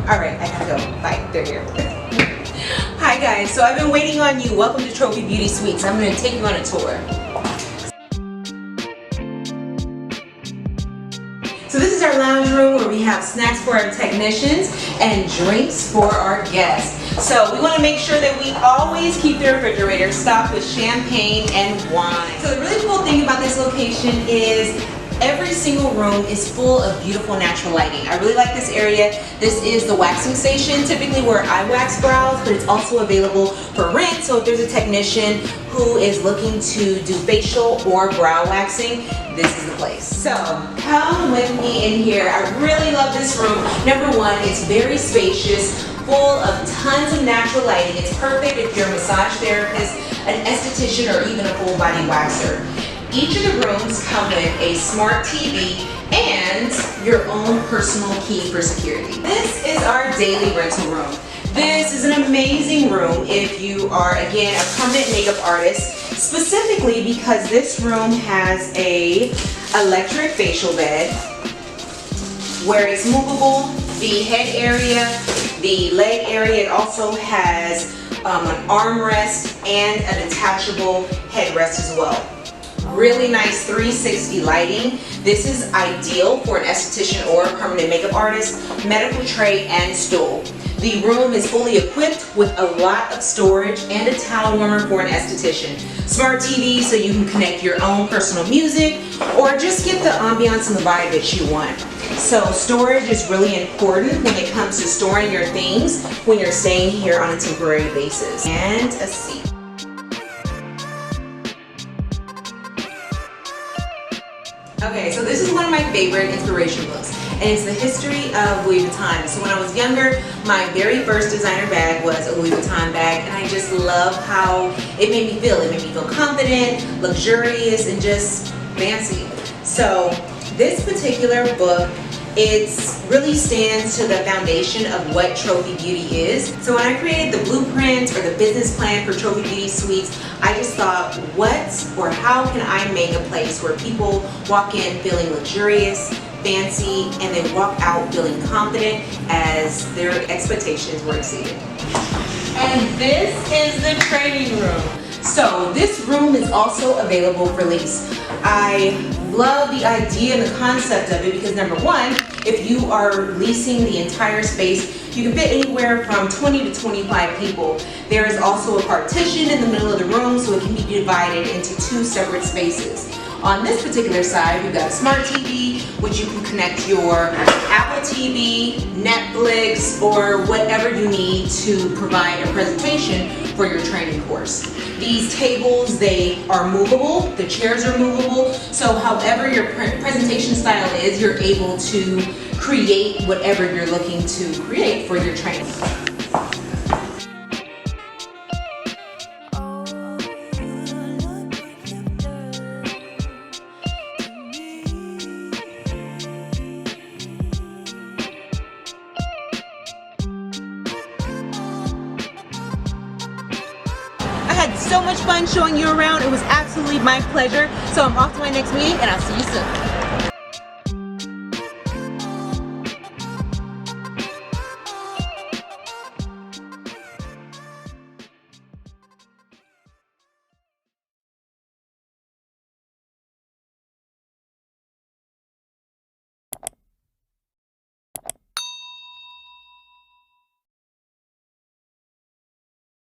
Alright, I gotta go. Bye. They're here. Hi guys, so I've been waiting on you. Welcome to Trophy Beauty Suites. I'm going to take you on a tour. So this is our lounge room where we have snacks for our technicians and drinks for our guests. So we want to make sure that we always keep the refrigerator stocked with champagne and wine. So the really cool thing about this location is every single room is full of beautiful natural lighting. I really like this area. This is the waxing station, typically where I wax brows, but it's also available for rent. So if there's a technician who is looking to do facial or brow waxing, this is the place. So come with me in here. I really love this room. Number one, it's very spacious, full of tons of natural lighting. It's perfect if you're a massage therapist, an esthetician, or even a full body waxer. Each of the rooms come with a smart TV and your own personal key for security. This is our daily rental room. This is an amazing room if you are, again, a permanent makeup artist, specifically because this room has a electric facial bed where it's movable, the head area, the leg area. It also has an armrest and a detachable headrest as well. Really nice 360 lighting. This is ideal for an esthetician or a permanent makeup artist. Medical tray and stool. The room is fully equipped with a lot of storage and a towel warmer for an esthetician. Smart TV so you can connect your own personal music or just get the ambiance and the vibe that you want. So storage is really important when it comes to storing your things when you're staying here on a temporary basis. And a seat. Okay, so this is one of my favorite inspiration books, and it's the history of Louis Vuitton. So when I was younger, my very first designer bag was a Louis Vuitton bag, and I just love how it made me feel. It made me feel confident, luxurious, and just fancy. So this particular book, it really stands to the foundation of what Trophy Beauty is. So when I created the blueprint or the business plan for Trophy Beauty Suites, I just thought, what or how can I make a place where people walk in feeling luxurious, fancy, and they walk out feeling confident as their expectations were exceeded. And this is the training room. So this room is also available for lease. I love the idea and the concept of it because number one, if you are leasing the entire space, you can fit anywhere from 20 to 25 people. There is also a partition in the middle of the room so it can be divided into two separate spaces. On this particular side, we've got a smart TV, which you can connect your Apple TV, Netflix, or whatever you need to provide a presentation for your training course. These tables, they are movable, the chairs are movable, so however your presentation style is, you're able to create whatever you're looking to create for your training. I had so much fun showing you around. It was absolutely my pleasure. So I'm off to my next meeting and I'll see you soon.